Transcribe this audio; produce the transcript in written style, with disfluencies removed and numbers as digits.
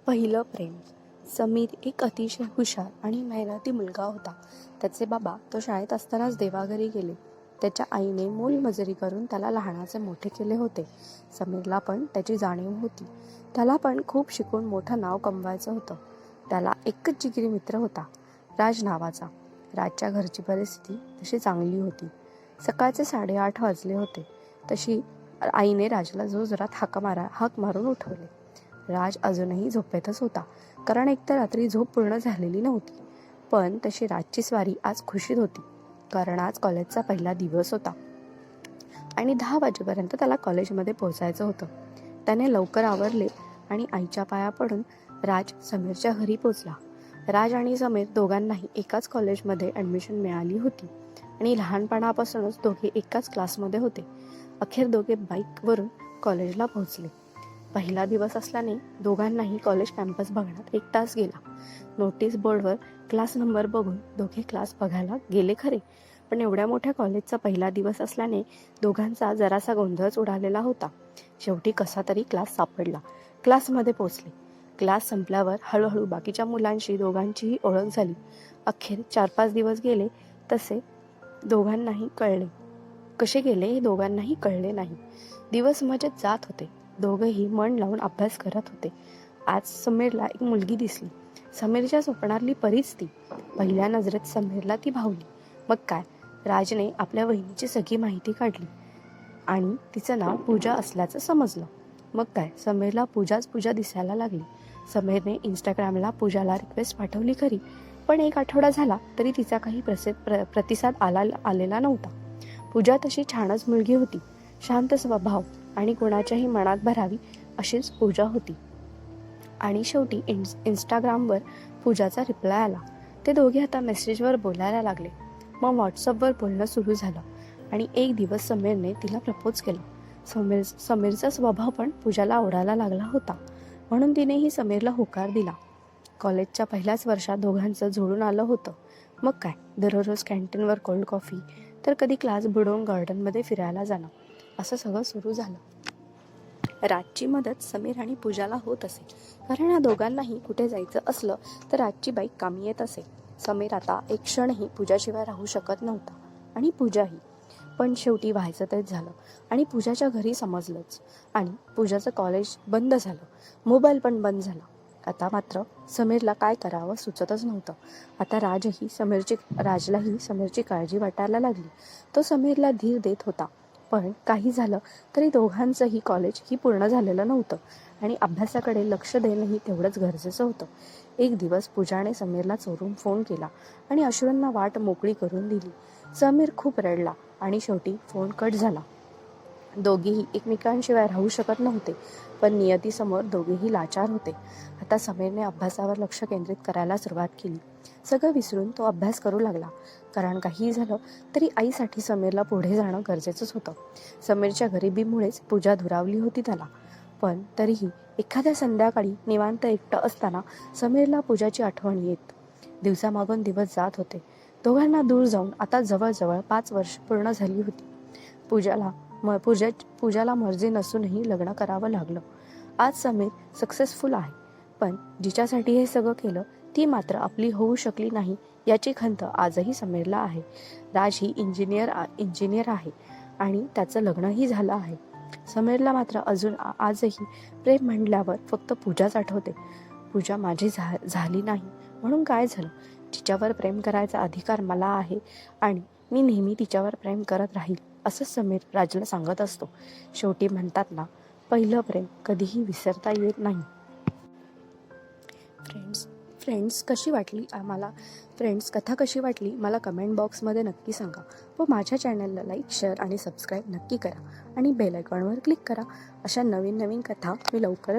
पहिलं प्रेम. समीर एक अतिशय हुशार आणि मेहनती मुलगा होता. त्याचे बाबा तो शाळेत असतानाच देवाघरी गेले. त्याच्या आईने मोलमजुरी करून त्याला लहानाचे मोठे केले होते. समीरला पण त्याची जाणीव होती. त्याला पण खूप शिकून मोठं नाव कमवायचं होतं. त्याला एकच जिगरी मित्र होता, राज नावाचा. राजच्या घरची परिस्थिती तशी चांगली होती. सकाळचे 8:30 वाजले होते. तशी आईने राजला जोरात हाक मारून उठवले. राज अजूनही झोपेतच होता, कारण एकतर रात्री झोप पूर्ण झालेली नव्हती. पण तशी राजची स्वारी आज खुशीत होती, कारण आज कॉलेजचा पहिला दिवस होता आणि 10 वाजेपर्यंत त्याला कॉलेजमध्ये पोहोचायचं होतं. त्याने लवकर आवरले आणि आईच्या पाया पडून राज समीरच्या घरी पोचला. राज आणि समीर दोघांनाही एकाच कॉलेजमध्ये ॲडमिशन मिळाली होती आणि लहानपणापासूनच दोघे एकाच क्लासमध्ये होते. अखेर दोघे बाईकवरून कॉलेजला पोहोचले. पहिला दिवस असल्याने दोघांनाही कॉलेज कॅम्पस बघण्यात 1 तास गेला. नोटीस बोर्डवर क्लास नंबर बघून दोघे क्लास बघायला गेले खरे, पण एवढ्या मोठ्या कॉलेजचा पहिला दिवस असल्याने दोघांचा जरासा गोंधळच उडालेला होता. शेवटी कसा तरी क्लास सापडला. क्लासमध्ये पोचले. क्लास संपल्यावर हळूहळू बाकीच्या मुलांशी दोघांचीही ओळख झाली. अखेर 4-5 दिवस गेले तसे दोघांनाही कळले. कसे गेले हे दोघांनाही कळले नाही. दिवस मजेत जात होते. दोघंही मन लावून अभ्यास करत होते. आज समीरला एक मुलगी दिसली. समीरच्या स्वप्नातली परीच ती. पहिल्या नजरेत समीरला ती भावली. मग काय, राजने आपल्या वहिनीची सगळी माहिती काढली आणि तिचं नाव पूजा असल्याचं समजलं. मग काय, समीरला पूजा दिसायला लागली. समीरने इंस्टाग्रामला पूजाला रिक्वेस्ट पाठवली खरी, पण 1 आठवडा झाला तरी तिचा काही प्रतिसाद आलेला नव्हता. पूजा तशी छानच मुलगी होती. शांत स्वभाव आणि कोणाच्याही मनात भरावी अशीच पूजा होती. आणि शेवटी इंस्टाग्रामवर पूजाचा रिप्लाय आला. ते दोघे आता मेसेजवर बोलायला लागले. मग व्हॉट्सअपवर बोलणं सुरू झालं आणि एक दिवस समीरने तिला प्रपोज केलं. समीरचा स्वभाव पण पूजाला आवडायला लागला होता, म्हणून तिनेही समीरला होकार दिला. कॉलेजच्या पहिल्याच वर्षात दोघांचं जोडून आलं होतं. मग काय, दररोज कॅन्टीनवर कोल्ड कॉफी, तर कधी क्लास बुडवून गार्डनमध्ये फिरायला जाणं, असं सगळं सुरू झालं. राजची मदत समीर आणि पूजाला होत असे, कारण या दोघांनाही कुठे जायचं असलं तर राजची बाईक कामी येत असे. समीर आता एक क्षणही पूजाशिवाय राहू शकत नव्हता आणि पूजाही. पण शेवटी व्हायचं तेच झालं आणि पूजाच्या घरी समजलंच आणि पूजाचं कॉलेज बंद झालं. मोबाईल पण बंद झाला. आता मात्र समीरला काय करावं सुचतच नव्हतं. आता राजलाही समीरची काळजी वाटायला लागली. तो समीरला धीर देत होता, पण काही झालं तरी दोघांचंही कॉलेज पूर्ण झालेलं नव्हतं आणि अभ्यासाकडे लक्ष देणंही तेवढंच गरजेचं होतं. एक दिवस पूजाने समीरला चोरून फोन केला आणि अश्रूंना वाट मोकळी करून दिली. समीर खूप रडला आणि शेवटी फोन कट झाला. दोघेही एकमेकांशिवाय राहू शकत नव्हते, पण नियतीसमोर दोघेही लाचार होते. आता समीरने अभ्यासावर लक्ष केंद्रित करायला सुरुवात केली. सगळं विसरून तो अभ्यास करू लागला, कारण काहीही झालं तरी आईसाठी समीरला पुढे जाणं गरजेचंच होतं. समीरच्या गरिबीमुळेच पूजा दुरावली होती त्याला, पण तरीही एखाद्या संध्याकाळी निवांत एकटं असताना समीरला पूजाची आठवण येत. दिवसामागून दिवस जात होते. दोघांना दूर जाऊन आता जवळजवळ 5 वर्ष पूर्ण झाली होती. पूजाला मर्जी नसूनही लग्न करावं लागलं. आज समीर सक्सेसफुल आहे, पण जिच्यासाठी हे सगळं केलं ती मात्र आपली होऊ शकली नाही याची खंत आजही समीरला आहे. राज ही इंजिनियर आहे आणि त्याचं लग्नही झालं आहे. समीरला मात्र आजही प्रेम म्हणल्यावर फक्त पूजाच आठवते. पूजा माझी झाली नाही म्हणून काय झालं, तिच्यावर प्रेम करायचा अधिकार मला आहे आणि मी नेहमी तिच्यावर प्रेम करत राहील, असं समीर राजला सांगत असतो. शेवटी म्हणतात ना, पहिलं प्रेम कधीही विसरता येत नाही. फ्रेंड्स कथा कशी वाटली मला कमेंट बॉक्समध्ये नक्की सांगा. व माझ्या चॅनलला लाईक, शेअर आणि सबस्क्राईब नक्की करा आणि बेल आयकॉनवर क्लिक करा. अशा नवीन कथा मी लवकरच